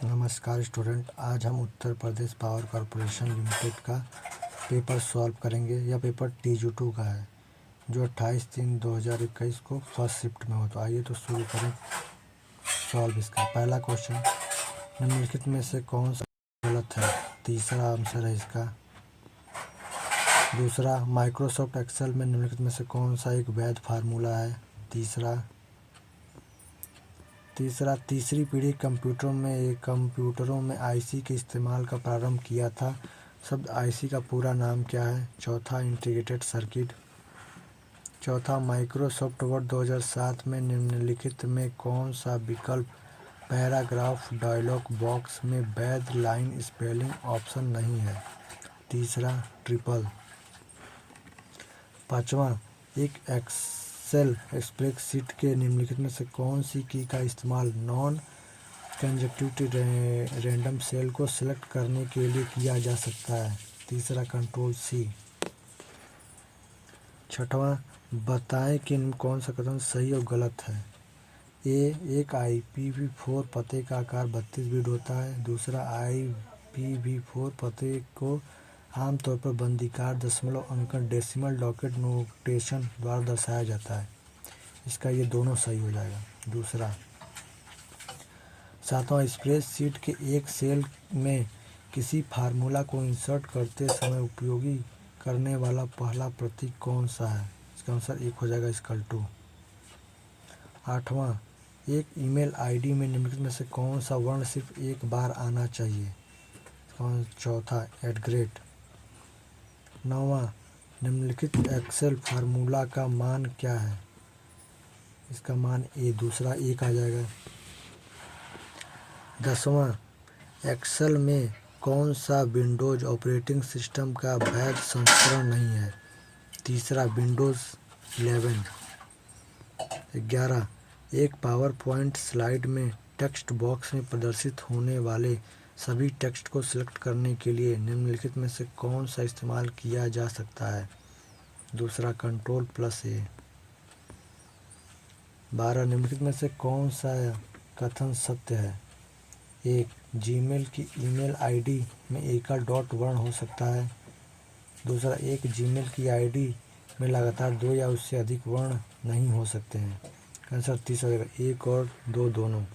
नमस्कार स्टूडेंट, आज हम Uttar Pradesh power corporation limited का पेपर सॉल्व करेंगे। यह पेपर TU2 का है जो 28/3/2021 को फर्स्ट शिफ्ट में हो। तो आइए तो शुरू करें सॉल्व इसका। पहला क्वेश्चन, निम्नलिखित में से कौन सा गलत है? तीसरा आंसर है इसका। दूसरा, माइक्रोसॉफ्ट एक्सेल में निम्नलिखित में से कौन सा एक वैध फार्मूला है? तीसरा, तीसरी पीढ़ी कंप्यूटरों में आईसी के इस्तेमाल का प्रारंभ किया था। शब्द आईसी का पूरा नाम क्या है? चौथा, इंटीग्रेटेड सर्किट। चौथा, माइक्रोसॉफ्ट वर्ड 2007 में निम्नलिखित में कौन सा विकल्प पैराग्राफ डायलॉग बॉक्स में वैध लाइन स्पेलिंग ऑप्शन नहीं है? तीसरा, ट्रिपल। पाँचवा, एक एक्सेल स्प्रेडशीट के निम्नलिखित में से कौन सी की का इस्तेमाल नॉन कंसेक्यूटिव रैंडम सेल को सिलेक्ट करने के लिए किया जा सकता है? तीसरा, कंट्रोल C। छठवां, बताएं कि कौन सा कथन सही और गलत है? एक IPv4 पते का आकार 32 बिट होता है। दूसरा, IPv4 पते को आमतौर पर बंदीकार दशमलव अंकन डेसिमल डॉकेट नोटेशन द्वारा दर्शाया जाता है। इसका ये दोनों सही हो जाएगा। दूसरा, सातवां, स्प्रेडशीट के एक सेल में किसी फार्मूला को इंसर्ट करते समय उपयोगी करने वाला पहला प्रतीक कौन सा है? इसका आंसर 1 हो जाएगा, =2। आठवां, एक ईमेल आईडी में निम्नलिखित में से कौन सा वर्ण सिर्फ एक बार आना चाहिए? चौथा, @। नौवां, निम्नलिखित एक्सेल फार्मूला का मान क्या है? इसका मान दूसरा 1 आ जाएगा। 10वां, एक्सेल में कौन सा विंडोज ऑपरेटिंग सिस्टम का वैध संस्करण नहीं है? तीसरा, विंडोज 11। 11, एक पावर पॉइंट स्लाइड में टेक्स्ट बॉक्स में प्रदर्शित होने वाले सभी टेक्स्ट को सिलेक्ट करने के लिए निम्नलिखित में से कौन सा इस्तेमाल किया जा सकता है? दूसरा, Ctrl+A। 12, निम्नलिखित में से कौन सा कथन सत्य है? 1, जीमेल की ईमेल आईडी में एकल डॉट वर्ण हो सकता है। दूसरा, एक जीमेल की आईडी में लगातार 2 या उससे अधिक वर्ण नहीं हो सकते हैं। आंसर 30 हो जाएगा, 1 और 2 दोनों।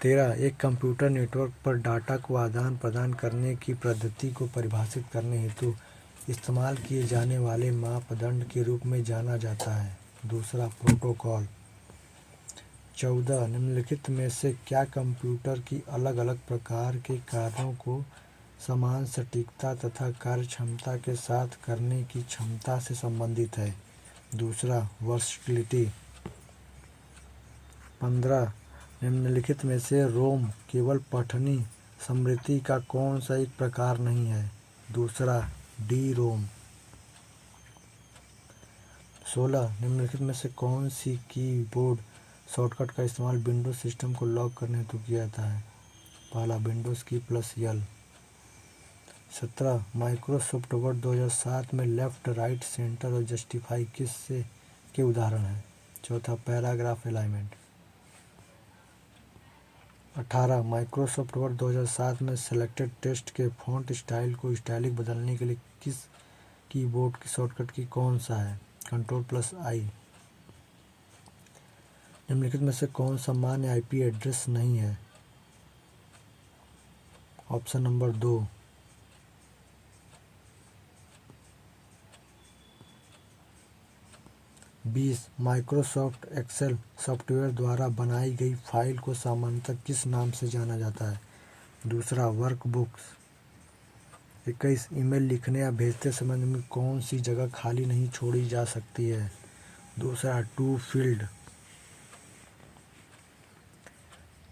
13, एक कंप्यूटर नेटवर्क पर डाटा को आदान प्रदान करने की पद्धति को परिभाषित करने हेतु इस्तेमाल किए जाने वाले मापदंड के रूप में जाना जाता है। दूसरा, प्रोटोकॉल। 14, निम्नलिखित में से क्या कंप्यूटर की अलग अलग प्रकार के कार्यों को समान सटीकता तथा कार्यक्षमता के साथ करने की क्षमता से संबंधित है? दूसरा, वर्सेटिलिटी। 15, निम्नलिखित में से रोम केवल पठनीय स्मृति का कौन सा एक प्रकार नहीं है? दूसरा, DROM। 16, निम्नलिखित में से कौन सी कीबोर्ड शॉर्टकट का इस्तेमाल विंडोज सिस्टम को लॉक करने हेतु किया जाता है? पहला, विंडोज की +L। 17, माइक्रोसॉफ्ट वर्ड 2007 में लेफ्ट, राइट, सेंटर और जस्टिफाई किस से के उदाहरण हैं? चौथा, पैराग्राफ अलाइनमेंट। 18, माइक्रोसॉफ्ट वर्ड 2007 में सेलेक्टेड टेक्स्ट के फॉन्ट स्टाइल को स्टाइलिक बदलने के लिए किस कीबोर्ड की शॉर्टकट की कौन सा है? Ctrl+I। निम्नलिखित में से कौन सा मान्य IP एड्रेस नहीं है? Option number 2। 20, Microsoft Excel software द्वारा बनाई गई फाइल को सामान्यतः किस नाम से जाना जाता है? दूसरा, वर्कबुक्स। 21, ईमेल लिखने या भेजते समय में कौन सी जगह खाली नहीं छोड़ी जा सकती है? दूसरा, टू फील्ड।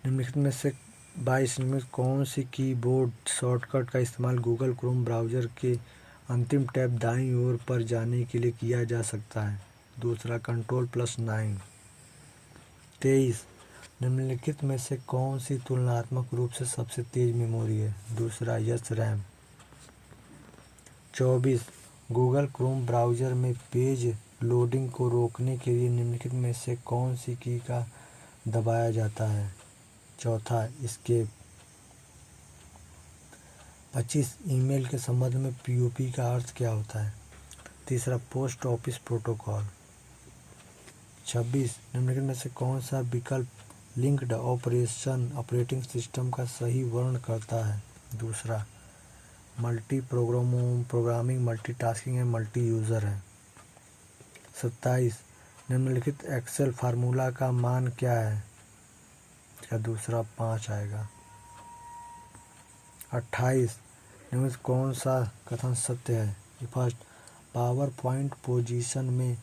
निम्नलिखित में से 22 में कौन सी कीबोर्ड शॉर्टकट का इस्तेमाल गूगल क्रोम ब्राउज़र के अंतिम टैब दाईं ओर पर जाने के लिए किया जा सकता है? दूसरा, Ctrl+9। 23, निम्नलिखित में से कौन सी तुलनात्मक रूप से सबसे तेज मेमोरी है? दूसरा, SRAM। 24, गूगल क्रोम ब्राउज़र में पेज लोडिंग को रोकने के लिए निम्नलिखित में से कौन सी की का दबाया जाता है? चौथा एस्केप। 25 ईमेल के संबंध में पीओपी का अर्थ क्या होता है? तीसरा पोस्ट ऑफिस प्रोटोकॉल। 26 निम्नलिखित में से कौन सा विकल्प लिंक्ड ऑपरेटिंग सिस्टम का सही वर्णन करता है? दूसरा मल्टी प्रोग्रामिंग मल्टीटास्किंग है, मल्टी यूज़र है। 27 निम्नलिखित एक्सेल फार्मूला का मान क्या है? इसका दूसरा 5 आएगा। 28 निम्नलिखित कौन सा कथन सत्य है? फर्स्ट, पावर पॉइंट पोजीशन में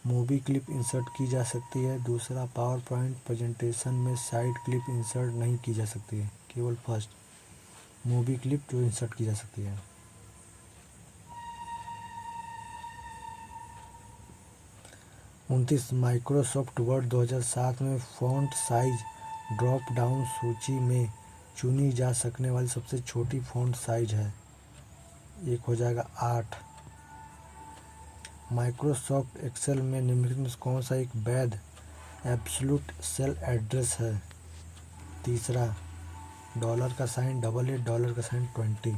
मूवी क्लिप इंसर्ट की जा सकती है। दूसरा, पावर पॉइंट प्रेजेंटेशन में साइड क्लिप इंसर्ट नहीं की जा सकती है, केवल फर्स्ट मूवी क्लिप जो इंसर्ट की जा सकती है। 29 माइक्रोसॉफ्ट वर्ड 2007 में फ़ॉन्ट साइज ड्रॉप डाउन सूची में चुनी जा सकने वाली सबसे छोटी फ़ॉन्ट साइज है। एक हो जाएगा 8। माइक्रोसॉफ्ट एक्सेल में निम्नलिखित में कौन सा एक वैध एब्सोल्यूट सेल एड्रेस है? तीसरा, $का साइन 88 $का साइन 20।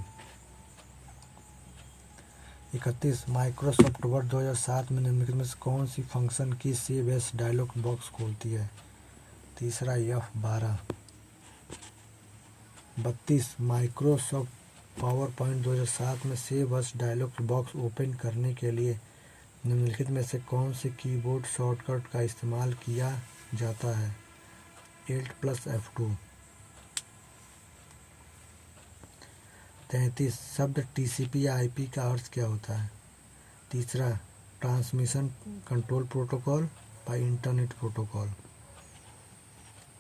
31 माइक्रोसॉफ्ट वर्ड 2007 में निम्नलिखित में से कौन सी फंक्शन की सेव एज डायलॉग बॉक्स खोलती है? तीसरा, F12। 32 माइक्रोसॉफ्ट पावर पॉइंट 2007 में save as dialog box open करने के लिए निम्नलिखित में से कौन से कीबोर्ड शॉर्टकट का इस्तेमाल किया जाता है? Alt+F2। 33 शब्द TCP या IP का अर्थ क्या होता है? तीसरा, transmission control protocol by internet protocol.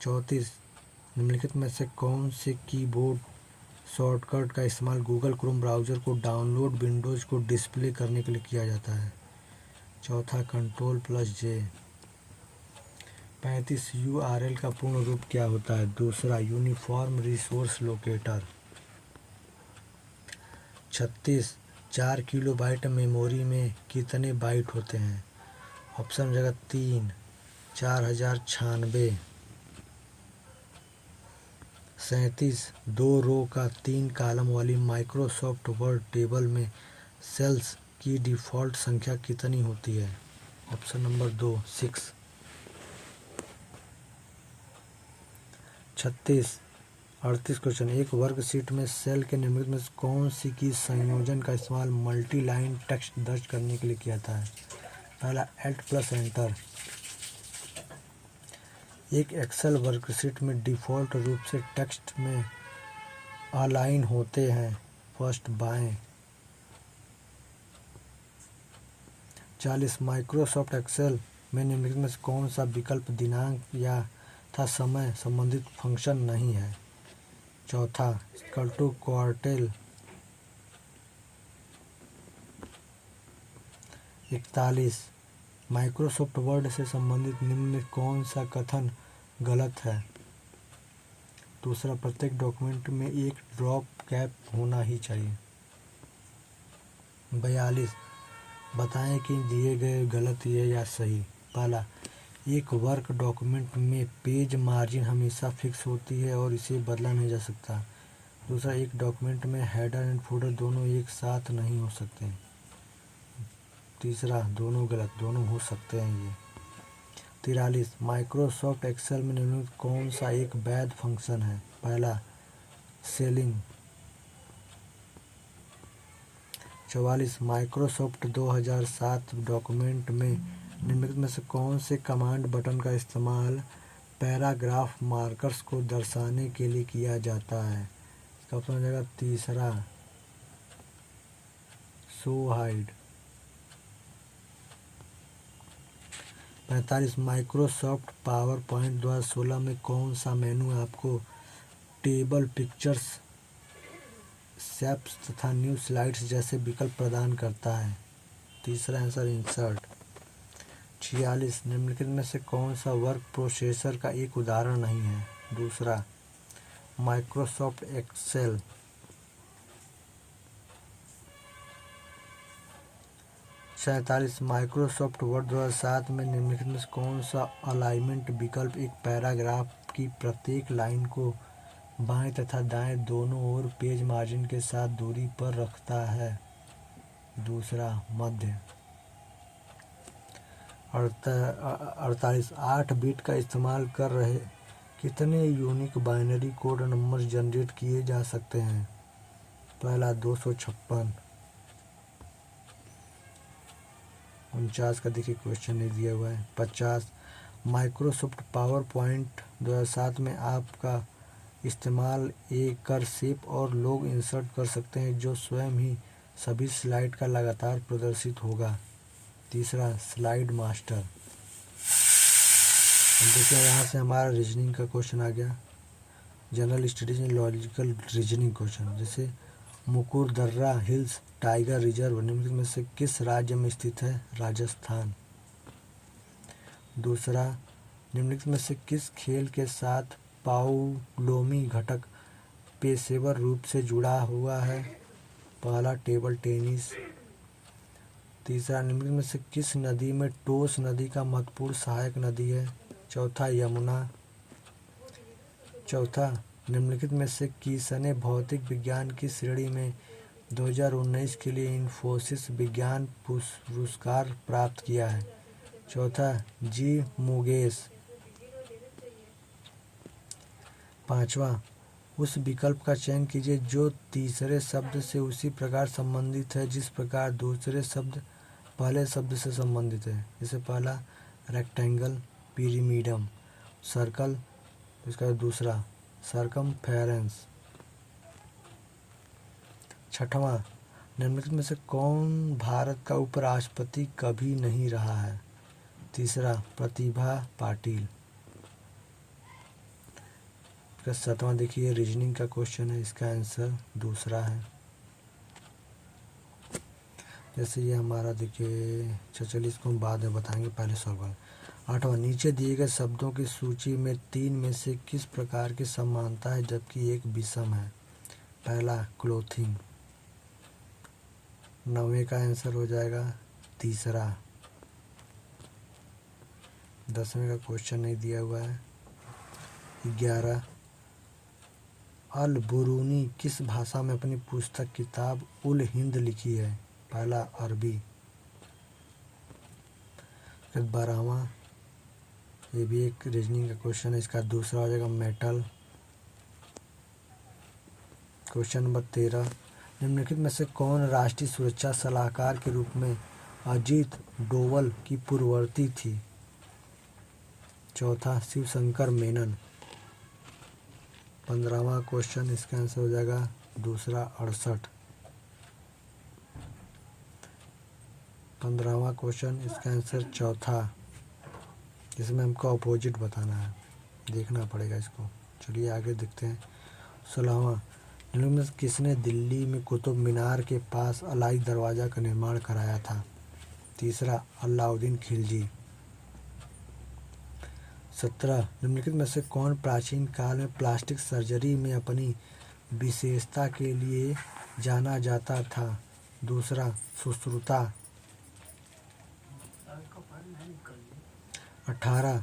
34 निम्नलिखित में से कौन से कीबोर्ड शॉर्टकट का इस्तेमाल गूगल क्रोम ब्राउज़र को डाउनलोड विंडोज़ को डिस्प्ले करने के लिए किया जाता है? चौथा, Ctrl+J। 35 URL का पूर्ण रूप क्या होता है? दूसरा, uniform resource locator. 36 4 kilobyte memory में कितने बाइट होते हैं? ऑप्शन जगह 3, 4096। 37 2 रो का 3 कॉलम वाली माइक्रोसॉफ्ट वर्ड टेबल में सेल्स की डिफ़ॉल्ट संख्या कितनी होती है? Option number 2, 6। 38 क्वेश्चन, एक वर्कशीट में सेल के निम्नलिखित में से कौन सी की संयोजन का इस्तेमाल मल्टी लाइन टेक्स्ट दर्ज करने के लिए किया जाता है? पहला, Alt+Enter। एक एक्सेल वर्कशीट में डिफ़ॉल्ट रूप से टेक्स्ट में अलाइन होते हैं। फर्स्ट, बाएं। 40 माइक्रोसॉफ्ट एक्सेल में निम्नलिखित में से कौन सा विकल्प दिनांक या था समय संबंधित फंक्शन नहीं है? चौथा, क्वार्टिल। 41 माइक्रोसॉफ्ट वर्ड से संबंधित निम्न में कौन सा कथन गलत है? दूसरा, प्रत्येक डॉक्यूमेंट में एक ड्रॉप कैप होना ही चाहिए। 42 बताएं कि दिए गए गलत है या सही। पहला, एक वर्क डॉक्यूमेंट में पेज मार्जिन हमेशा फिक्स होती है और इसे बदला नहीं जा सकता। दूसरा, एक डॉक्यूमेंट में हेडर एंड फुटर दोनों एक साथ नहीं हो सकते। तीसरा, दोनों गलत, दोनों हो सकते हैं ये। 43 माइक्रोसॉफ्ट एक्सेल में निम्नलिखित कौन सा एक वैध फंक्शन है? पहला, सेलिंग। 44 माइक्रोसॉफ्ट 2007 डॉक्यूमेंट में निम्नलिखित में से कौन से कमांड बटन का इस्तेमाल पैराग्राफ मार्कर्स को दर्शाने के लिए किया जाता है? इसका ऑप्शन हो जाएगा तीसरा, show hide. 45 Microsoft power point 2016 में कौन सा मेनू आपको टेबल, पिक्चर्स, शेप्स तथा न्यू स्लाइड्स जैसे विकल्प प्रदान करता है? तीसरा आंसर, इंसर्ट। 46 निम्नलिखित में से कौन सा वर्क प्रोसेसर का एक उदाहरण नहीं है? दूसरा, माइक्रोसॉफ्ट एक्सेल। 47 माइक्रोसॉफ्ट वर्ड 2007 में निम्नलिखित में से कौन सा अलाइनमेंट विकल्प एक पैराग्राफ जबकि प्रत्येक लाइन को बाएं तथा दाएं दोनों ओर पेज मार्जिन के साथ दूरी पर रखता है। दूसरा मध्य। 48 8 बिट का इस्तेमाल कर रहे कितने unique binary code number generate किए जा सकते हैं? पहला 256। 49 का देखिए क्वेश्चन नहीं दिया हुआ है। 50 माइक्रोसॉफ्ट पावर पॉइंट 2007 में आपका इस्तेमाल कर शेप और लोग इंसर्ट कर सकते हैं जो स्वयं ही सभी स्लाइड का लगातार प्रदर्शित होगा। तीसरा स्लाइड मास्टर। देखिए यहाँ से हमारा रीजनिंग का क्वेश्चन आ गया, general studies and logical reasoning question. जैसे मुकुरदर्रा हिल्स टाइगर रिजर्व निम्नलिखित में से किस राज्य में स्थित है? राजस्थान। दूसरा, निम्नलिखित में से किस खेल के साथ पाउलोमी घटक पेशेवर रूप से जुड़ा हुआ है? पहला टेबल टेनिस। तीसरा, निम्नलिखित में से किस नदी में टोस नदी का महत्वपूर्ण सहायक नदी है? चौथा यमुना। चौथा, निम्नलिखित में से किसने भौतिक विज्ञान की श्रेणी में 2019 के लिए इन्फोसिस विज्ञान पुरस्कार प्राप्त किया है? चौथा, जी मुगेश। पांचवा, उस विकल्प का चयन कीजिए जो तीसरे शब्द से उसी प्रकार संबंधित है जिस प्रकार दूसरे शब्द पहले शब्द से संबंधित है। जैसे पहला रेक्टेंगल, पिरामिडम, सर्कल, इसका दूसरा सर्कमफेरेंस। छठवां, निम्नलिखित में से कौन भारत का उपराष्ट्रपति कभी नहीं रहा है? तीसरा प्रतिभा पाटिल। इसका सातवां देखिए रीजनिंग का क्वेश्चन है, इसका आंसर दूसरा है। जैसे ये हमारा देखिए, चलिए इसको हम बाद में बताएंगे, पहले सवाल। आठवां, नीचे दिए गए शब्दों की सूची में 3 में से किस प्रकार की समानता है जबकि एक विषम है? पहला क्लोथिंग। 9वें का आंसर हो जाएगा तीसरा। 10वें का क्वेश्चन नहीं दिया हुआ है। 11, अल बुरूनी किस भाषा में अपनी पुस्तक किताब उल हिंद लिखी है? पहला अरबी। 12वां, ये भी एक रीजनिंग का क्वेश्चन है, इसका दूसरा हो जाएगा मेटल। क्वेश्चन नंबर 13, निम्नलिखित में से कौन राष्ट्रीय सुरक्षा सलाहकार के रूप में अजीत डोवल की पूर्ववर्ती थी? चौथा शिवशंकर मेनन। 15वां क्वेश्चन, इसका आंसर हो जाएगा दूसरा 68। 15वां क्वेश्चन, इसका आंसर चौथा। इसमें हमको अपोजिट बताना है, देखना पड़ेगा इसको। चलिए आगे देखते हैं। 16वां, निम्नलिखित में किसने दिल्ली में कुतुब मीनार के पास अलाई दरवाज़ा का निर्माण कराया था? तीसरा अलाउद्दीन खिलजी। 17, निम्नलिखित में से कौन प्राचीन काल में प्लास्टिक सर्जरी में अपनी विशेषता के लिए जाना जाता था? दूसरा सुश्रुता। 18,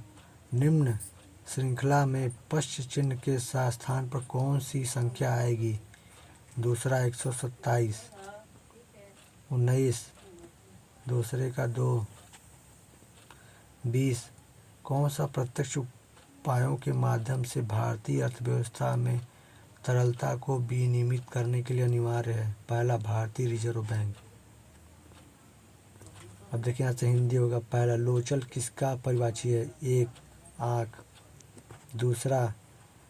निम्न श्रृंखला में पश्च चिन्ह के स्थान पर कौन सी संख्या आएगी? दूसरा 127। 19, दूसरे का 2। 20, कौन सा प्रत्यक्ष उपायों के माध्यम से भारतीय अर्थव्यवस्था में तरलता को विनियमित करने के लिए अनिवार्य है? पहला भारतीय रिजर्व बैंक। अब देखिए यहाँ से हिंदी होगा। पहला लोचल किसका परिभाषी है? एक, आँख। दूसरा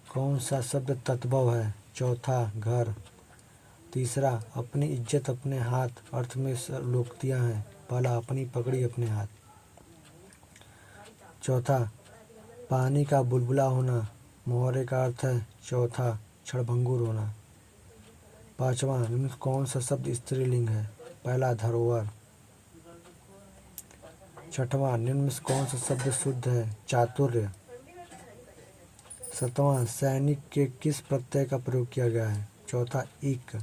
कौन सा शब्द तद्भव है? चौथा घर। तीसरा अपनी इज्जत अपने हाथ अर्थ में लोकोक्तियाँ हैं। पहला अपनी पकड़ी अपने हाथ। चौथा पानी का बुलबुला होना मोहरे का अर्थ है। चौथा क्षणभंगुर होना। पांचवा, निम्न कौन सा शब्द स्त्रीलिंग है? पहला धरोहर। छठवां, निम्न में कौन सा शब्द शुद्ध है? चातुर्य। सातवां, सैनिक के किस प्रत्यय का प्रयोग किया गया है? चौथा इक।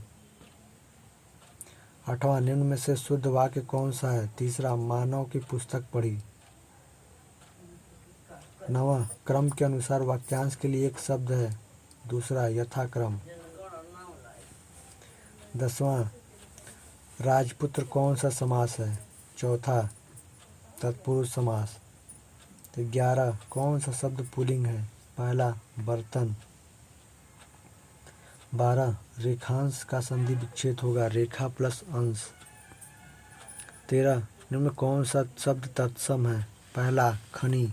आठवां, निम्न में से शुद्ध वाक्य कौन सा है? तीसरा मानव की पुस्तक पढ़ी। 9वां, क्रम के अनुसार वाक्यांश के लिए एक शब्द है। दूसरा, यथाक्रम। 10वां, राजपुत्र कौन सा समास है? चौथा, तत्पुरुष समास। 11, कौन सा शब्द पुल्लिंग है? पहला, बर्तन। 12, रेखांश का संधि विच्छेद होगा, रेखा प्लस अंश। 13, निम्न में कौन सा शब्द तत्सम है? पहला, खनी।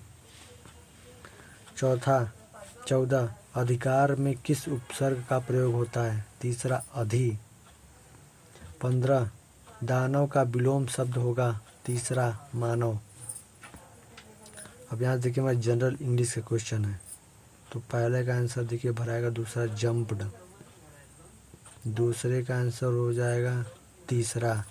14, अधिकार में किस उपसर्ग का प्रयोग होता है? तीसरा, अधि। 15, दानव का विलोम शब्द होगा। तीसरा, मानव। अब यहाँ देखिए हमारा जनरल इंग्लिश का क्वेश्चन है, तो पहले का आंसर देखिए भराएगा दूसरा, जंप्ड। दूसरे का आंसर हो जाएगा तीसरा।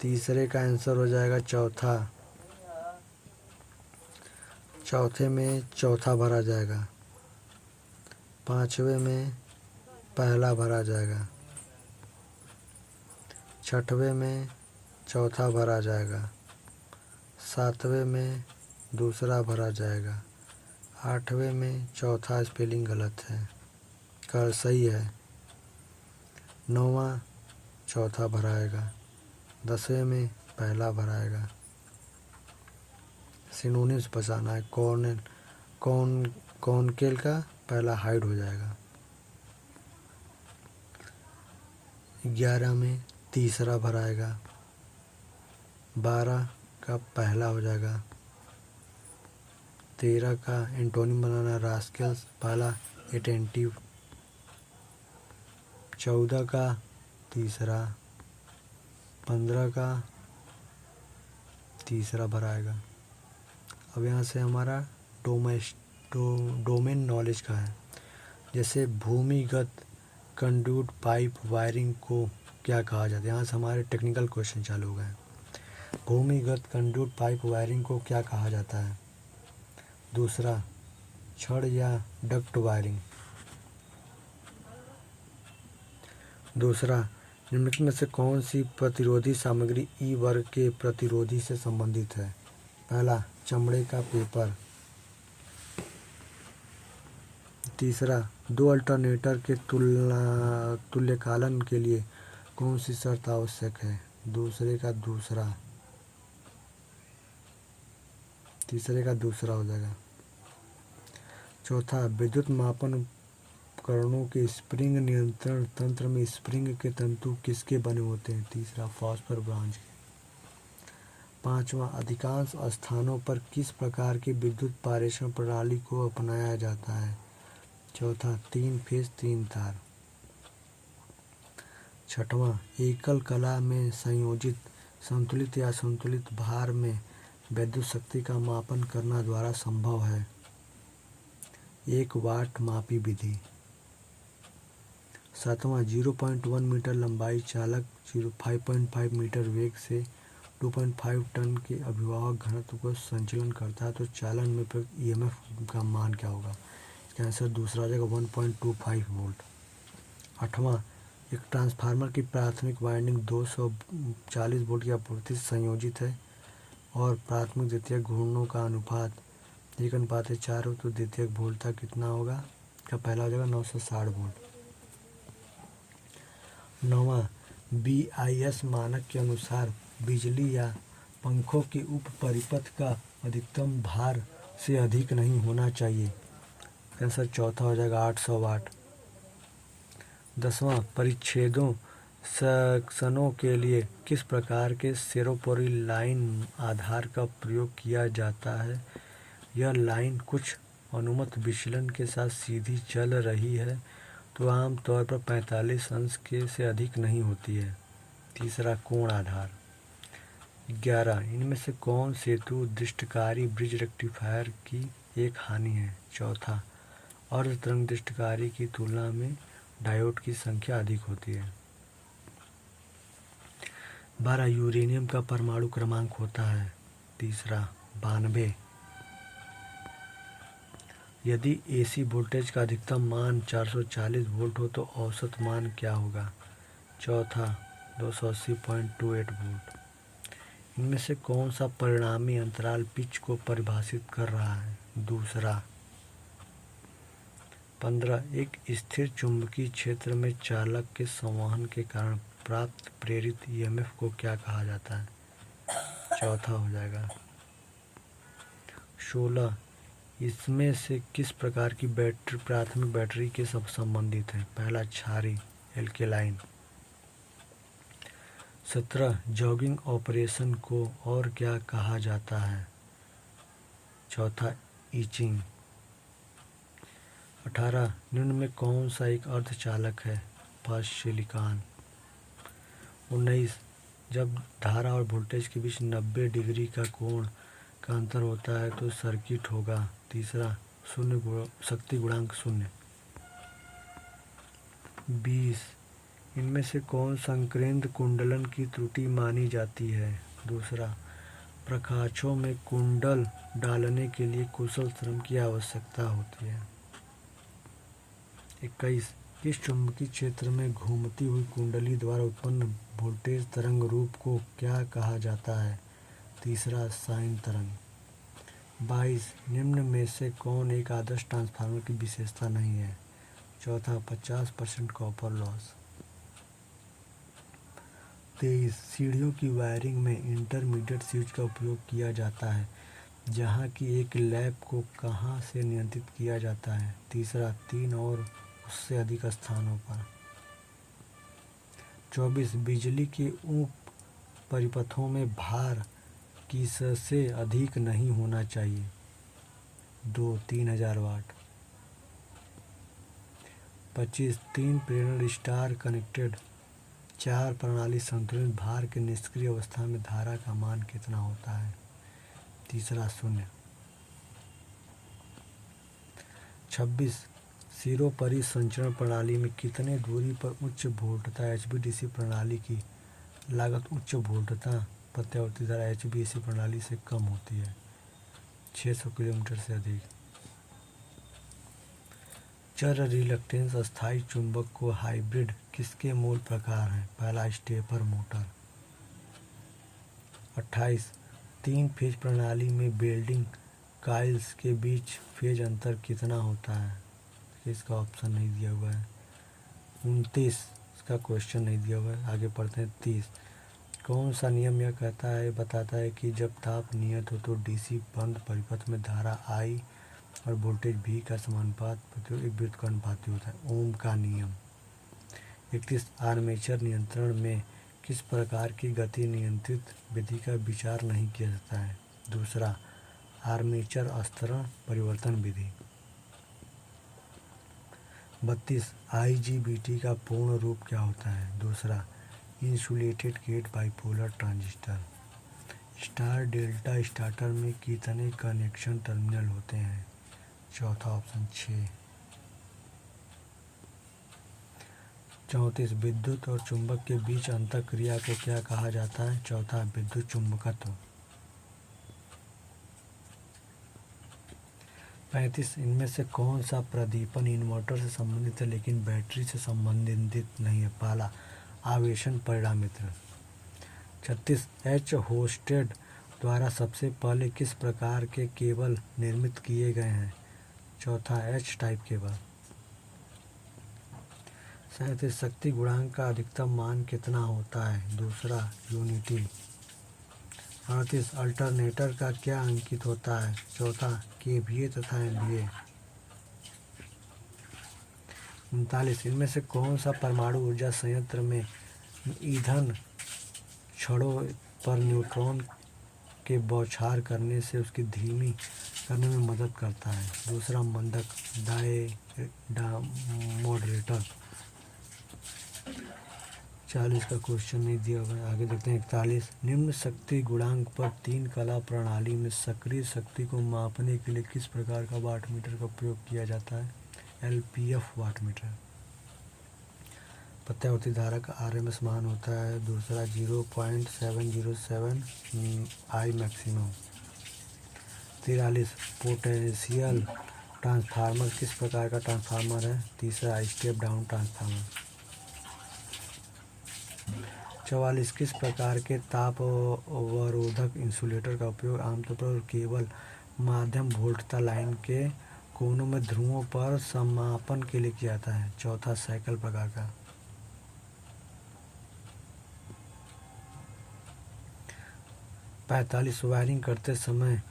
तीसरे का आंसर हो जाएगा चौथा। चौथे में चौथा भरा जाएगा। पांचवे में पहला भरा जाएगा। छठवें में चौथा भरा जाएगा। सातवें में दूसरा भरा जाएगा। आठवें में चौथा स्पेलिंग गलत है, कर सही है। 9वां चौथा भराएगा। 10वें में पहला भराएगा। सिनोनिम्स बचाना है। कॉनकेल का पहला हाइड हो जाएगा। 11 में तीसरा भराएगा। 12 का पहला हो जाएगा। 13 का एंटोनिम बनाना, रास्केल्स, पहला एटेंटिव। 14 का तीसरा। 15 का तीसरा भराएगा। अब यहाँ से हमारा डोमेन नॉलेज का है। जैसे भूमिगत कंडक्ट पाइप वायरिंग को क्या कहा जाता है? यहाँ से हमारे टेक्निकल क्वेश्चन चालू हो गए। भूमिगत कंडक्ट पाइप वायरिंग को क्या कहा जाता है? दूसरा, छड़ या डक्ट वायरिंग। दूसरा, निम्नलिखित में से कौन सी प्रतिरोधी सामग्री ई वर्ग के प्रतिरोधी से संबंधित है? पहला, चमड़े का पेपर। तीसरा, दो अल्टरनेटर के तुल्यकालन के लिए कौन सी शर्त आवश्यक है? तीसरे का दूसरा हो जाएगा। चौथा, विद्युत मापन उपकरणों के स्प्रिंग नियंत्रण तंत्र में स्प्रिंग के तंतु किसके बने होते हैं? तीसरा, फॉस्फर ब्रांच के। 5वां, अधिकांश स्थानों पर किस प्रकार की विद्युत पारेषण प्रणाली को अपनाया जाता है? चौथा, 3 फेज 3 तार। 6वां, एकल कला में संयोजित संतुलित या संतुलित भार में विद्युत शक्ति का मापन करना द्वारा संभव है। 1 वाट मापी विधि। 7वां, 0.1 मीटर लंबाई चालक 5.5 मीटर वेग से 2.5 टन के अभिवाहक घनत्व को संचालन करता है, तो चालन में प्रयुक्त ईएमएफ का मान क्या होगा? इसका आंसर दूसरा हो जाएगा 1.25 वोल्ट। 8वां, एक ट्रांसफार्मर की प्राथमिक वाइंडिंग 240 वोल्ट की आपूर्ति से संयोजित है और प्राथमिक द्वितीयक घूर्णनों का अनुपात 1:4 हो, तो द्वितीयक वोल्टता कितना होगा? इसका पहला हो जाएगा 960 वोल्ट। 9वां, BIS मानक के अनुसार बिजली या पंखों के उप परिपथ का अधिकतम भार से अधिक नहीं होना चाहिए। आंसर चौथा हो जाएगा 800 वाट। 10वां, परिच्छेदों सेक्शनों के लिए किस प्रकार के सेरोपोरी लाइन आधार का प्रयोग किया जाता है? यह लाइन कुछ अनुमत विचलन के साथ सीधी चल रही है तो आमतौर पर 45 अंश के से अधिक नहीं होती है। तीसरा, कोण आधार। 11, इनमें से कौन सेतु दृष्टिकारी ब्रिज रेक्टिफायर की एक हानि है? चौथा, अर्ध तरंग दृष्टिकारी की तुलना में डायोड की संख्या अधिक होती है। 12, यूरेनियम का परमाणु क्रमांक होता है। तीसरा, 92। यदि एसी वोल्टेज का अधिकतम मान 440 वोल्ट हो तो औसत मान क्या होगा? चौथा, 280.28 वोल्ट। इनमें से कौन सा परिणामी अंतराल पिच को परिभाषित कर रहा है? दूसरा। 15 एक स्थिर चुंबकीय क्षेत्र में चालक के संवहन के कारण प्राप्त प्रेरित ईएमएफ को क्या कहा जाता है? चौथा हो जाएगा। 16 इसमें से किस प्रकार की बैटरी प्राथमिक बैटरी के सब संबंधित है? पहला क्षारीय एल्केलाइन। 17 जॉगिंग ऑपरेशन को और क्या कहा जाता है? चौथा ईचिंग। 18 निम्न में कौन सा एक अर्धचालक है? First silicon. 19 जब धारा और वोल्टेज के बीच 90 डिग्री का कोण का अंतर होता है तो सर्किट होगा। तीसरा शून्य शक्ति गुणांक शून्य। 20 इनमें से कौन संकेंद्र कुंडलन की त्रुटि मानी जाती है? दूसरा। प्रकाशों में कुंडल डालने के लिए कुशल श्रम की आवश्यकता होती है। 21 किस चुंबकीय क्षेत्र में घूमती हुई कुंडली द्वारा उत्पन्न वोल्टेज तरंग रूप को क्या कहा जाता है? तीसरा साइन तरंग। 22 निम्न में से कौन एक आदर्श ट्रांसफार्मर की विशेषता नहीं है? चौथा 50% कॉपर लॉस। 23 सीढ़ियों की वायरिंग में इंटरमीडिएट स्विच का उपयोग किया जाता है जहां की एक लैप को कहां से नियंत्रित किया जाता है? तीसरा 3 और उससे अधिक स्थानों पर। 24 बिजली के उप परिपथों में भार किससे अधिक नहीं होना चाहिए? 3000 वाट। 25 3 प्रेरण स्टार कनेक्टेड 4 प्रणाली संतुलित भार के निष्क्रिय अवस्था में धारा का मान कितना होता है? तीसरा 0। 26 सिरों परिसंचरण प्रणाली में कितने दूरी पर उच्च वोल्टता एचवीडीसी प्रणाली की लागत उच्च वोल्टता प्रत्यावर्ती धारा एचवीएसी प्रणाली से कम होती है? 600 किलोमीटर से अधिक। चर रिलक्टेंस अस्थायी चुंबक को हाइब्रिड किसके मूल प्रकार हैं? पहला स्टेपर मोटर। 28 3 फेज प्रणाली में वेल्डिंग कॉइल्स के बीच फेज अंतर कितना होता है? इसका ऑप्शन नहीं दिया हुआ है। 29 इसका क्वेश्चन नहीं दिया हुआ है। आगे पढ़ते हैं। 30 कौन सा नियम यह बताता है कि जब ताप नियत हो तो डीसी बंद परिपथ में धारा I और वोल्टेज V का समानुपात प्रति एक वृत्त का अनुपाती होता है? ओम का नियम। 31 आर्मेचर नियंत्रण में किस प्रकार की गति नियंत्रित विधि का विचार नहीं किया जाता है? दूसरा आर्मेचर स्तरण परिवर्तन विधि। 32 IGBT का पूर्ण रूप क्या होता है? दूसरा insulated gate bipolar transistor. Star delta starter में कितने कनेक्शन टर्मिनल होते हैं? चौथा ऑप्शन 6। 34 विद्युत और चुंबक के बीच अंतःक्रिया को क्या कहा जाता है? चौथा विद्युत चुंबकत्व। 35 इनमें से कौन सा प्रदीपन इन्वर्टर से संबंधित है लेकिन बैटरी से संबंधित नहीं है? पहला आवेशन परिणामित्र। 36 एच होस्टेड द्वारा सबसे पहले किस प्रकार के केबल निर्मित किए गए हैं? चौथा एच टाइप केबल। 37 शक्ति गुणांक का अधिकतम मान कितना होता है? दूसरा यूनिटी। 38 अल्टरनेटर का क्या अंकित होता है? चौथा केवीए तथा एमवीए। 39 इनमें से कौन सा परमाणु ऊर्जा संयंत्र में ईंधन छड़ों पर न्यूट्रॉन के बौछार करने से उसकी धीमी करने में मदद करता है? दूसरा मंदक मॉडरेटर। 40 का क्वेश्चन नहीं दिया हुआ है। आगे देखते हैं। 41 निम्न शक्ति गुणांक पर 3 कला प्रणाली में सक्रिय शक्ति को मापने के लिए किस प्रकार का वाटमीटर का उपयोग किया जाता है? LPF wattmeter. प्रत्यावर्ती धारा का RMS मान होता है। दूसरा 0.707 I मैक्सिमम। 43 पोटेंशियल ट्रांसफार्मर किस प्रकार का ट्रांसफार्मर है? तीसरा स्टेप डाउन ट्रांसफार्मर। 44 किस प्रकार के ताप अवरोधक इंसुलेटर का उपयोग आमतौर पर केवल मध्यम वोल्टता लाइन के कोनों में ध्रुवों पर समापन के लिए किया जाता है? चौथा साइकिल प्रकार का। 45 वायरिंग करते समय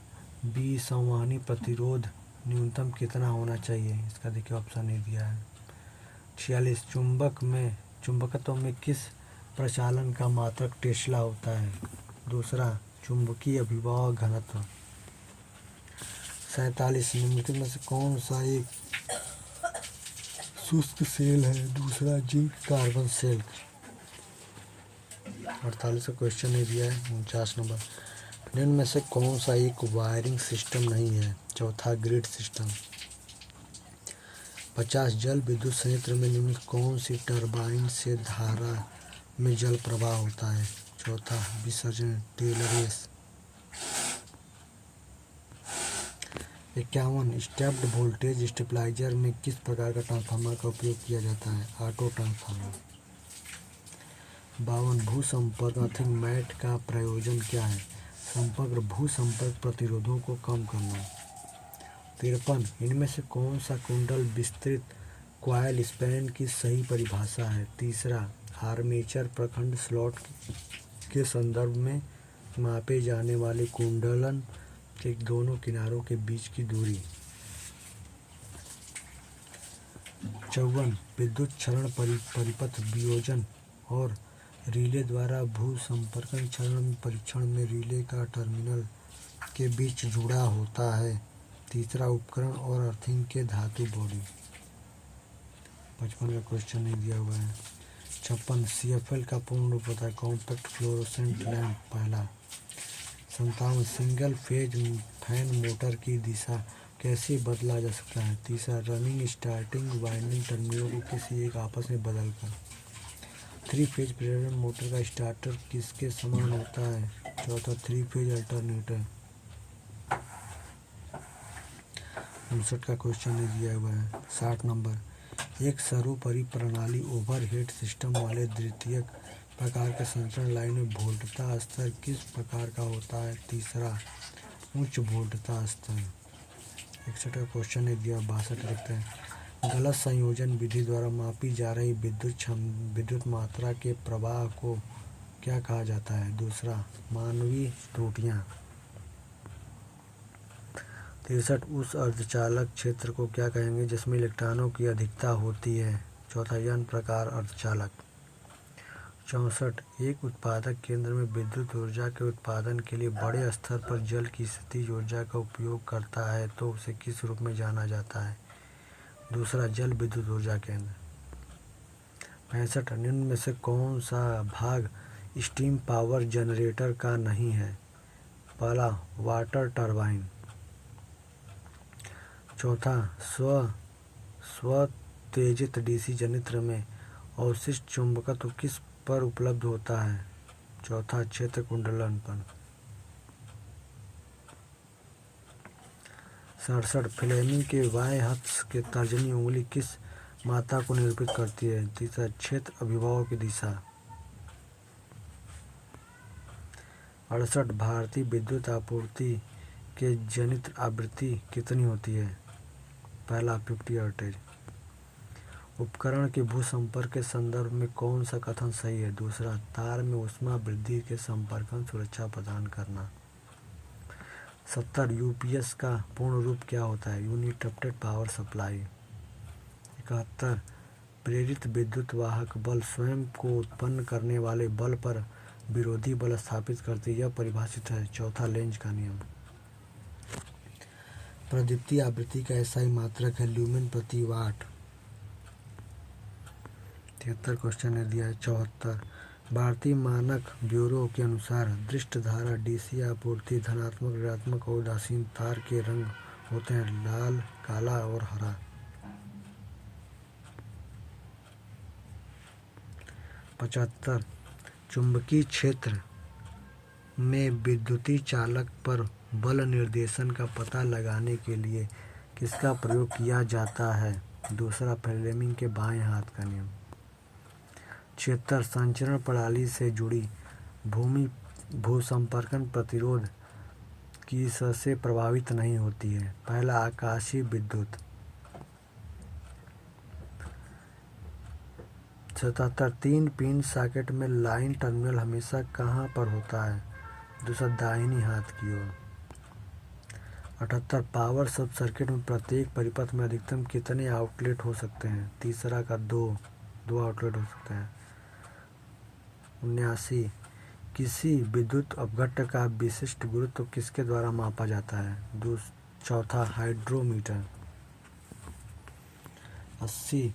विसंवाहनी प्रतिरोध न्यूनतम कितना होना चाहिए? इसका देखिए ऑप्शन नहीं दिया है। 46 चुंबकत्व में किस प्रचालन का मात्रक टेस्ला होता है? दूसरा चुंबकीय अभिभव घनत्व। 47 निम्नलिखित में से कौन सा एक शुष्क सेल है? दूसरा जिंक कार्बन सेल। 48 का क्वेश्चन नहीं दिया है। 49 नंबर निम्न में से कौन सा एक वायरिंग सिस्टम नहीं है? चौथा ग्रिड सिस्टम। 50 जल विद्युत संयंत्र में निम्नलिखित कौन सी टरबाइन से धारा में जल प्रवाह होता है? चौथा विसर्जन टेलरेस। 51 स्टेप्ड वोल्टेज स्टेबलाइजर में किस प्रकार का ट्रांसफार्मर का उपयोग किया जाता है? Auto transformer. 52 भू संपर्क अर्थिंग मैट का प्रयोजन क्या है? समग्र भू संपर्क प्रतिरोधों को कम करना। 53 इनमें से कौन सा कुंडल विस्तृत कॉइल स्पैन की सही परिभाषा है? तीसरा आर्मेचर प्रखंड स्लॉट के संदर्भ में मापे जाने वाले कुंडलन के दोनों किनारों के बीच की दूरी। 54 विद्युत क्षरण परिपथ वियोजन और रिले द्वारा भू संपर्कन क्षरण परीक्षण में रिले का टर्मिनल के बीच जुड़ा होता है। तीसरा उपकरण और अर्थिंग के धातु बॉडी। 55 का क्वेश्चन नहीं दिया हुआ है। 56 CFL का पूर्ण रूप होता है? कॉम्पैक्ट फ्लोरोसेंट लैंप पहला। 57 सिंगल फेज फैन मोटर की दिशा कैसे बदला जा सकता है? तीसरा रनिंग स्टार्टिंग वाइंडिंग टर्मिनलों को किसी एक आपस में बदलकर। 3 फेज प्रेरण मोटर का स्टार्टर किसके समान होता है? चौथा 3 फेज अल्टरनेटर। 59 का क्वेश्चन नहीं दिया हुआ है। 60 नंबर एक सर्वोपरि प्रणाली ओवरहेड सिस्टम वाले द्वितीयक प्रकार के संचरण लाइन में वोल्टता स्तर किस प्रकार का होता है? तीसरा उच्च वोल्टता स्तर। 61 का क्वेश्चन नहीं दिया। 62 लिखते हैं गलत संयोजन विधि द्वारा मापी जा रही विद्युत मात्रा के प्रवाह को क्या कहा जाता है? दूसरा मानवीय त्रुटियां। 63 उस अर्धचालक क्षेत्र को क्या कहेंगे जिसमें इलेक्ट्रॉनों की अधिकता होती है? चौथा n प्रकार अर्धचालक। 64 एक उत्पादक केंद्र में विद्युत ऊर्जा के उत्पादन के लिए बड़े स्तर पर जल की स्थितिज ऊर्जा का उपयोग करता है तो उसे किस रूप में जाना जाता है? दूसरा जल विद्युत ऊर्जा केंद्र। 65 निम्न में से कौन सा भाग स्टीम पावर जनरेटर का नहीं है? पहला वाटर टरबाइन। चौथा स्वोत्तेजित डीसी जनित्र में अवशिष्ट चुंबकत्व किस पर उपलब्ध होता है? चौथा क्षेत्र कुंडलन पर। 67 फ्लेमिंग के बाएं हाथ के तर्जनी उंगली किस मात्रा को निरूपित करती है? तीसरा क्षेत्र अभिभव की दिशा। 68 भारतीय विद्युत आपूर्ति के जनित्र आवृत्ति कितनी होती है? पहला 50 हर्ट्ज। उपकरण के भू संपर्क के संदर्भ में कौन सा कथन सही है? दूसरा तार में ऊष्मा वृद्धि के संपर्कन सुरक्षा प्रदान करना। 70 यूपीएस का पूर्ण रूप क्या होता है? United power supply. 71 प्रेरित विद्युत वाहक बल स्वयं को उत्पन्न करने वाले बल पर विरोधी बल स्थापित करते यह परिभाषित है। चौथा लेंज का नियम। प्रदीप्ति आवृत्ति का एसआई मात्रक है ल्यूमेन प्रति वाट। 73 क्वेश्चन ने दिया है। 74 भारतीय मानक ब्यूरो के अनुसार दृष्ट धारा डीसी आपूर्ति धनात्मक ऋणात्मक और उदासीन तार के रंग होते हैं लाल काला और हरा। 75 चुंबकीय क्षेत्र में विद्युतीय चालक पर बल निर्देशन का पता लगाने के लिए किसका प्रयोग किया जाता है? दूसरा फ्लेमिंग के बाएं हाथ का नियम। 76 संचरण प्रणाली से जुड़ी भूमि भूसंपर्कन प्रतिरोध की से प्रभावित नहीं होती है। पहला, आकाशीय विद्युत। 77 तीन पिन सॉकेट में लाइन टर्मिनल हमेशा कहाँ पर होता है? दूसरा, दाहिनी हाथ की ओर। 78 पावर सब सर्किट में प्रत्येक परिपथ में अधिकतम कितने आउटलेट हो सकते हैं? तीसरा का दो आउटलेट हो सकते हैं। 79 किसी विद्युत अपघट्ट का विशिष्ट गुरुत्व किसके द्वारा मापा जाता है? चौथा, हाइड्रोमीटर। 80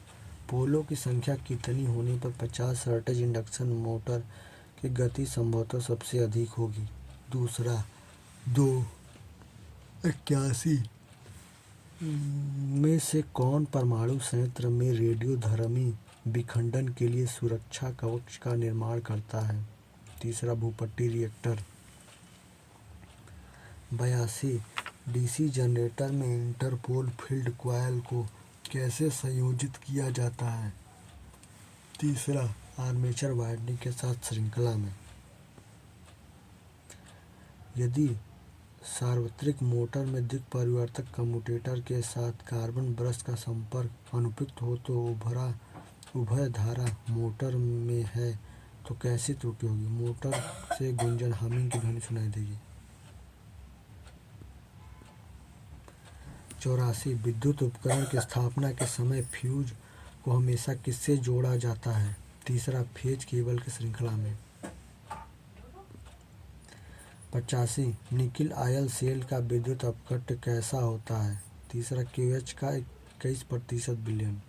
पोलों की संख्या कितनी होने पर 50 हर्ट्ज इंडक्शन मोटर की गति संभवतः सबसे अधिक होगी? दूसरा, 2। 81 में से कौन परमाणु संयंत्र में रेडियोधर्मी विखंडन के लिए सुरक्षा कवच का निर्माण करता है? तीसरा, भूपट्टी रिएक्टर। 82 डीसी जनरेटर में इंटरपोल फील्ड कॉइल को कैसे संयोजित किया जाता है? तीसरा, आर्मेचर वाइंडिंग के साथ श्रृंखला में। यदि सार्वत्रिक मोटर में दिक् परिवर्तक कम्यूटेटर के साथ कार्बन ब्रश का संपर्क अनुपयुक्त हो तो उभय धारा मोटर में है तो कैसी त्रुटि होगी? मोटर से गुंजन हमिंग की ध्वनि सुनाई देगी। 84 विद्युत उपकरण की स्थापना के समय फ्यूज को हमेशा किससे जोड़ा जाता है? तीसरा, फेज केबल की श्रृंखला में। 85 निकिल आयल सेल का विद्युत अपघट्ट कैसा होता है? तीसरा, QH का 21% विलयन।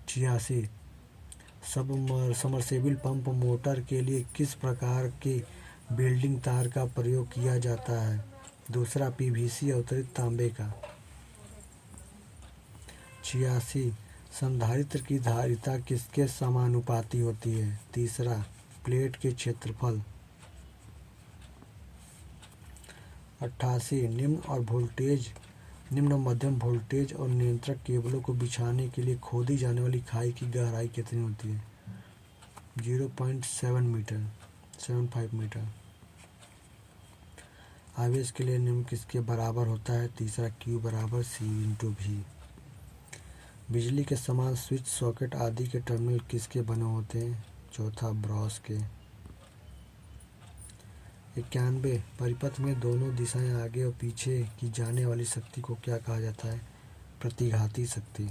86 सबमर्सिबल पंप मोटर के लिए किस प्रकार के वेल्डिंग तार का प्रयोग किया जाता है? दूसरा, PVC अवतरित तांबे का। 86 संधारित्र की धारिता किसके समानुपाती होती है? तीसरा, प्लेट के क्षेत्रफल। 88 निम्न और मध्यम वोल्टेज और नियंत्रक केबलों को बिछाने के लिए खोदी जाने वाली खाई की गहराई कितनी होती है? 0.75 मीटर। आवेश के लिए निम्न किसके बराबर होता है? तीसरा, Q बराबर C/V। बिजली के समान स्विच, सॉकेट आदि के टर्मिनल किसके बने होते हैं? चौथा, ब्रॉस के। 91 परिपथ में दोनों दिशाएं आगे और पीछे की जाने वाली शक्ति को क्या कहा जाता है? प्रतिघाती शक्ति।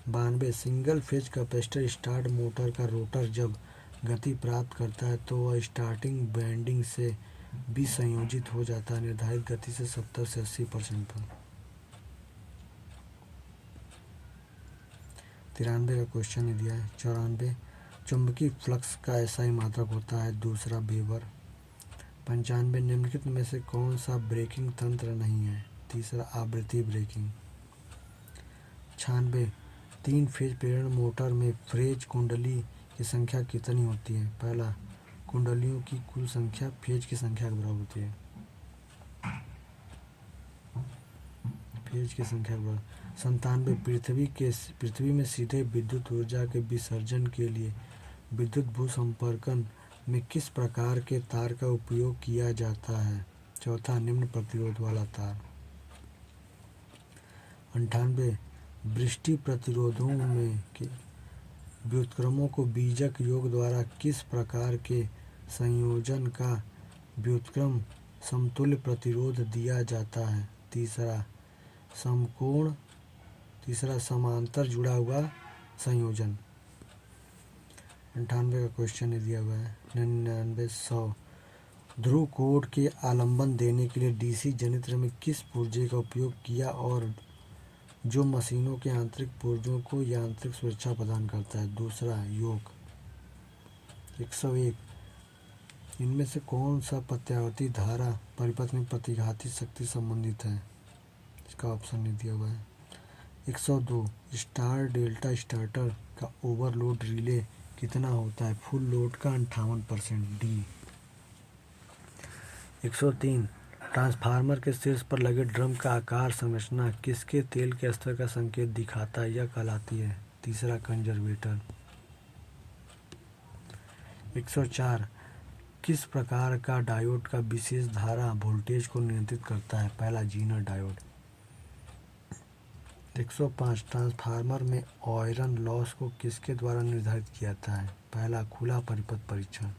92 single phase capacitor start motor का रोटर जब गति प्राप्त करता है तो वह स्टार्टिंग वाइंडिंग से विसंयोजित हो जाता है निर्धारित गति से 70 से 80% पर। 93 का क्वेश्चन दिया है। 94 चुंबकीय फ्लक्स का SI मात्रक होता है? दूसरा, वेबर। 95 निम्नलिखित में से कौन सा ब्रेकिंग तंत्र नहीं है? तीसरा, आवृत्ति ब्रेकिंग। 96 तीन फेज प्रेरण मोटर में फेज कुंडली की संख्या कितनी होती है? पहला, कुंडलियों की कुल संख्या फेज की संख्या के बराबर होती है। फेज की संख्या के बराबर। 97 पृथ्वी में सीधे विद्युत ऊर्जा के विसर्जन के लिए विद्युत भूसंपर्कन में किस प्रकार के तार का उपयोग किया जाता है? चौथा, निम्न प्रतिरोध वाला तार। 98 वृष्टि प्रतिरोधों में व्युत्क्रमों को बीजक योग द्वारा किस प्रकार के संयोजन का व्युत्क्रम समतुल्य प्रतिरोध दिया जाता है? तीसरा, समकोण। तीसरा, समांतर जुड़ा हुआ संयोजन। 98 का क्वेश्चन दिया हुआ है। 99 100 ध्रुव कोड के आलंबन देने के लिए डीसी जनरेटर में किस पुर्जे का उपयोग किया और जो मशीनों के आंतरिक पुर्जों को यांत्रिक सुरक्षा प्रदान करता है? दूसरा, योक। 101 इनमें से कौन सा प्रत्यावर्ती धारा परिपथ में प्रतिघाती शक्ति संबंधित है? इसका ऑप्शन नहीं दिया हुआ है। 102 स्टार डेल्टा स्टार्टर का ओवरलोड रिले कितना होता है? फुल लोड का 58%। डी। 103 ट्रांसफार्मर के शीर्ष पर लगे ड्रम का आकार संरचना किसके तेल के स्तर का संकेत दिखाता है? यह कहलाती है तीसरा कंजर्वेटर। 104 किस प्रकार का डायोड का विशेष धारा वोल्टेज को नियंत्रित करता है? पहला जीनर डायोड। 105 ट्रांसफार्मर में आयरन लॉस को किसके द्वारा निर्धारित किया जाता है? पहला खुला परिपथ परीक्षण।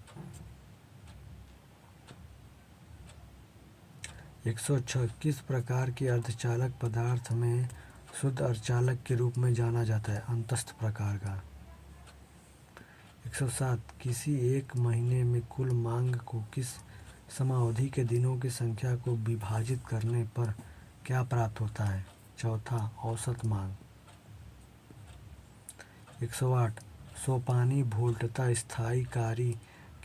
106 किस प्रकार के अर्धचालक पदार्थ में शुद्ध अर्धचालक के रूप में जाना जाता है? अंतस्थ प्रकार का। 107 किसी एक महीने में कुल मांग को किस समावधि के दिनों की संख्या को विभाजित करने पर क्या प्राप्त होता है? चौथा औसत मांग। 108 सोपानी वोल्टता स्थायी कारी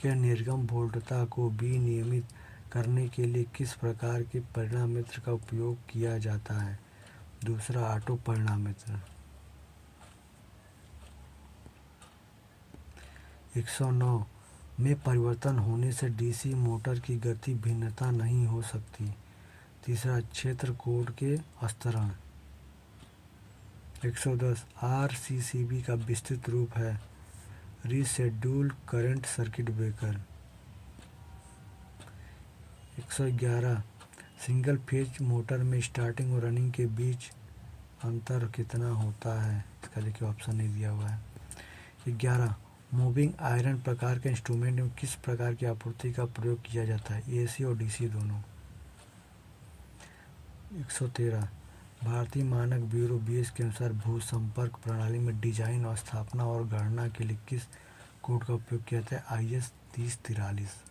के निर्गम वोल्टता को विनियमित करने के लिए किस प्रकार के परिणामित्र का उपयोग किया जाता है? दूसरा ऑटो परिणामित्र। 109 में परिवर्तन होने से डीसी मोटर की गति भिन्नता नहीं हो सकती। तीसरा क्षेत्र कोड के स्तरण। 110 आरसीसीबी का विस्तृत रूप है rescheduled current circuit breaker. 111 single phase motor में स्टार्टिंग और रनिंग के बीच अंतर कितना होता है? इसका देखिए ऑप्शन नहीं दिया हुआ है। 11 मूविंग आयरन प्रकार के इंस्ट्रूमेंट में किस प्रकार की आपूर्ति का प्रयोग किया जाता है? एसी और डीसी दोनों। 113 भारतीय मानक ब्यूरो बीएस के अनुसार भू संपर्क प्रणाली में डिजाइन स्थापना और गणना के लिए किस कोड का उपयोग किया जाता है? IS 3043।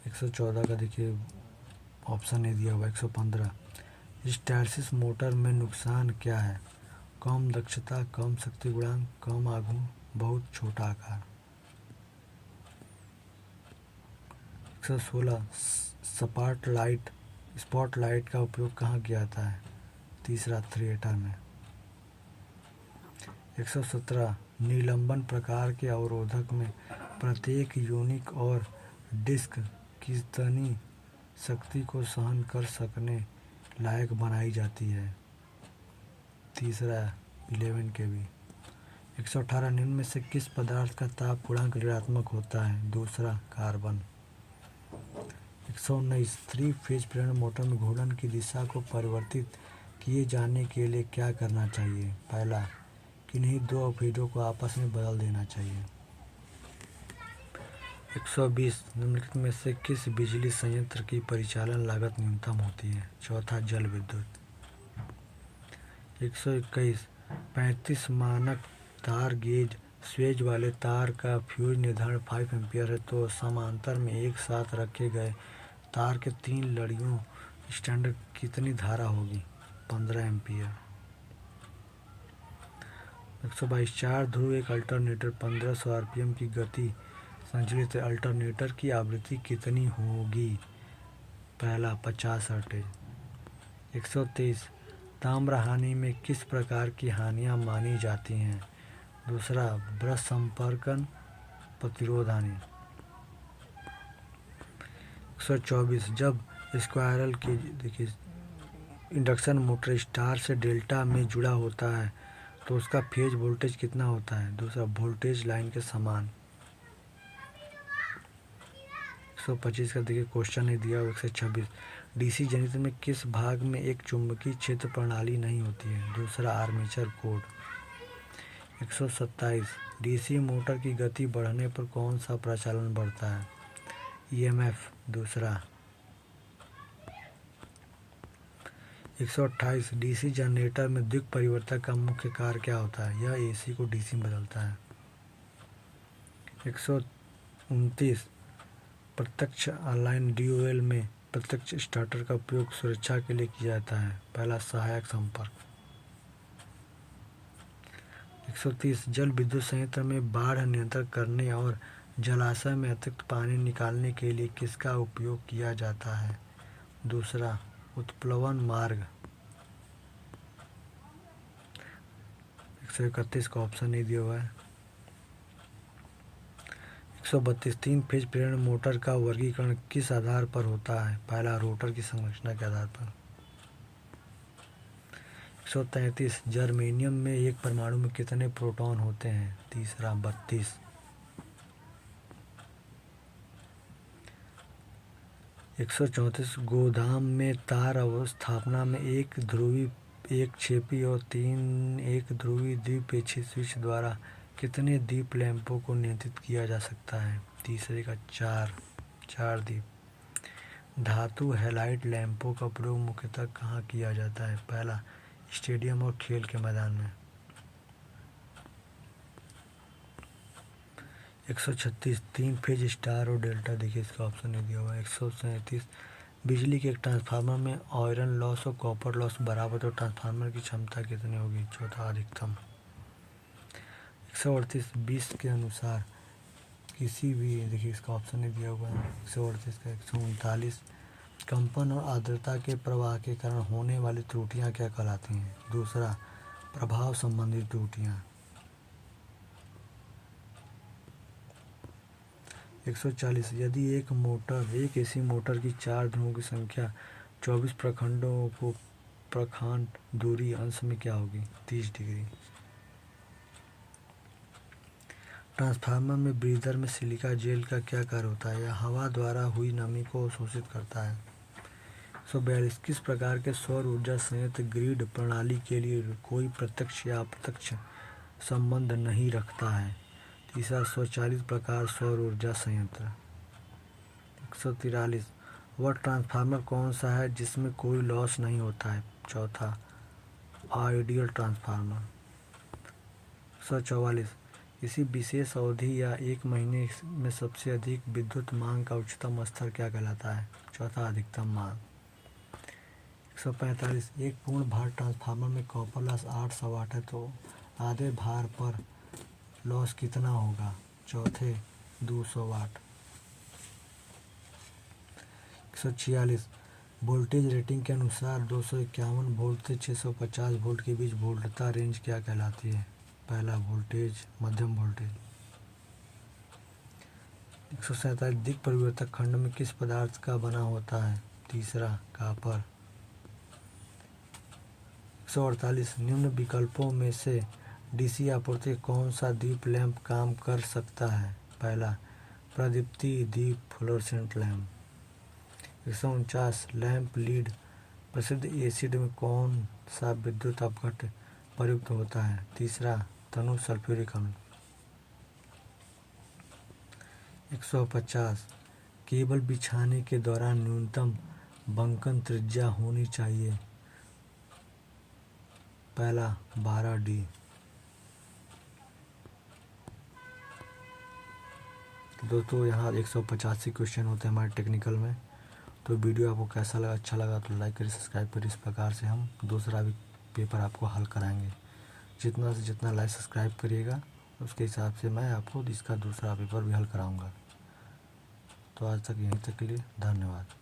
114 का देखिए ऑप्शन नहीं दिया हुआ। 115 हिस्टैरिसीस मोटर में नुकसान क्या है? कम दक्षता, कम शक्ति गुणांक, कम आघूर्ण, बहुत छोटा आकार। 116 स्पॉटलाइट का उपयोग कहाँ किया जाता है? तीसरा थिएटर में। 117 निलंबन प्रकार के अवरोधक में प्रत्येक यूनिट और डिस्क कितनी शक्ति को सहन कर सकने लायक बनाई जाती है? तीसरा 11 kV। 118 निम्न में से किस पदार्थ का ताप गुणांक ऋणात्मक होता है? दूसरा कार्बन। 119 थ्री फेज प्रेरण मोटर में घूर्णन की दिशा को परिवर्तित किए जाने के लिए क्या करना चाहिए? पहला किन्हीं दो फेजों को आपस में बदल देना चाहिए। 120 निम्नलिखित में से किस बिजली संयंत्र की परिचालन लागत न्यूनतम होती है? चौथा जल विद्युत। 121 35 मानक तार गेज स्वेज वाले तार का फ्यूज निर्धारण 5 एम्पियर है तो समांतर में एक साथ रखे गए तार के 3 लड़ियों स्टैंडर्ड कितनी धारा होगी? 15 एम्पियर। 122 4 ध्रुव एक अल्टरनेटर 1500 आरपीएम की गति संचालित अल्टरनेटर की आवृत्ति कितनी होगी? पहला 50 हर्ट्ज। 123 ताम्र हानि में किस प्रकार की हानियां मानी जाती हैं? दूसरा ब्रश संपर्कन प्रतिरोध हानि। 124 जब स्क्वायरल की देखिए इंडक्शन मोटर स्टार से डेल्टा में जुड़ा होता है तो उसका फेज वोल्टेज कितना होता है? दूसरा वोल्टेज लाइन के समान। 125 का देखिए क्वेश्चन नहीं दिया। 126 डीसी जनरेटर में किस भाग में एक चुंबकीय क्षेत्र प्रणाली नहीं होती है? दूसरा आर्मेचर कोड। 127 डीसी मोटर की गति बढ़ने पर कौन सा प्रचालन बढ़ता है? ईएमएफ। दूसरा। 128 डीसी जनरेटर में द्विक परिवर्तक का मुख्य कार्य क्या होता है? यह एसी को डीसी में बदलता है। 129 प्रत्यक्ष ऑनलाइन डीओएल में प्रत्यक्ष स्टार्टर का उपयोग सुरक्षा के लिए किया जाता है। पहला सहायक संपर्क। 130 जल विद्युत संयंत्र में बाढ़ नियंत्रण करने और जलाशय में अतिरिक्त पानी निकालने के लिए किसका उपयोग किया जाता है? दूसरा उत्प्लवन मार्ग। 131 का ऑप्शन नहीं दिया हुआ है। 132 तीन फेज प्रेरण मोटर का वर्गीकरण किस आधार पर होता है? पहला, रोटर की संरचना के आधार पर। 133 जर्मेनियम में एक परमाणु में कितने प्रोटॉन होते हैं? तीसरा, 32। 134 गोदाम में तार अवस्थापना में एक ध्रुवी, एक क्षेपी और 3 एक ध्रुवी द्विपेक्षी स्विच द्वारा कितने दीप लैंपों को नियंत्रित किया जा सकता है? तीसरे का 4 दीप। धातु हैलाइड लैंपों का प्रयोग मुख्यतः कहाँ किया जाता है? पहला, स्टेडियम और खेल के मैदान में। 136 तीन फेज स्टार और डेल्टा, देखिए इसका ऑप्शन नहीं दिया हुआ है। 137 बिजली के एक ट्रांसफार्मर में आयरन लॉस और कॉपर लॉस बराबर तो ट्रांसफार्मर की क्षमता कितनी होगी? चौथा, अधिकतम। 138 20 के अनुसार किसी भी, देखिए इसका ऑप्शन नहीं दिया हुआ है। 138 का 139 कंपन और आर्द्रता के प्रवाह के कारण होने वाली त्रुटियां क्या कहलाती हैं? दूसरा, प्रभाव संबंधी त्रुटियां। 140 यदि एक एसी मोटर की 4 ध्रुवों की संख्या 24 प्रखंडों को प्रखंड दूरी अंश में क्या होगी? 30 डिग्री। ट्रांसफार्मर में ब्रीदर में सिलिका जेल का क्या कार्य होता है? यह हवा द्वारा हुई नमी को शोषित करता है। 142 किस प्रकार के सौर ऊर्जा संयंत्र ग्रिड प्रणाली के लिए कोई प्रत्यक्ष या अप्रत्यक्ष संबंध नहीं रखता है? तीसरा, स्वचालित प्रकार सौर ऊर्जा संयंत्र। 143 वह ट्रांसफार्मर कौन सा है जिसमें कोई लॉस नहीं होता है? चौथा, आइडियल ट्रांसफार्मर। 144 किसी विशेष अवधि या एक महीने में सबसे अधिक विद्युत मांग का उच्चतम स्तर क्या कहलाता है? चौथा, अधिकतम मांग। 145 एक पूर्ण भार ट्रांसफार्मर में कॉपर लॉस 800 वाट है तो आधे भार पर लॉस कितना होगा? चौथे, 200 वाट। 146 वोल्टेज रेटिंग के अनुसार 251 वोल्ट से 650 वोल्ट के बीच वोल्टता रेंज क्या कहलाती है? पहला, वोल्टेज, मध्यम वोल्टेज। 147 दिक् परिवर्तक खंड में किस पदार्थ का बना होता है? तीसरा, कॉपर। 148 निम्न विकल्पों में से डीसी आपूर्ति कौन सा दीप लैंप काम कर सकता है? पहला, प्रदीप्ति दीप फ्लोरेसेंट लैंप। 149 लैंप लीड प्रसिद्ध एसिड में कौन सा विद्युत अपघट्ट प्रयुक्त होता है? तीसरा, तनु सल्फ्यूरिक अम्ल। 150 केबल बिछाने के दौरान न्यूनतम बंकन त्रिज्या होनी चाहिए? पहला, 12 डी। दोस्तों यहाँ 185 क्वेश्चन होते हैं हमारे टेक्निकल में। तो वीडियो आपको कैसा लगा? अच्छा लगा तो लाइक करिए, सब्सक्राइब करिए। इस प्रकार से हम दूसरा भी पेपर आपको हल कराएंगे। जितना से जितना लाइक सब्सक्राइब करिएगा उसके हिसाब से मैं आपको इसका दूसरा पेपर भी हल कराऊंगा। तो आज तक यहीं तक के लिए धन्यवाद।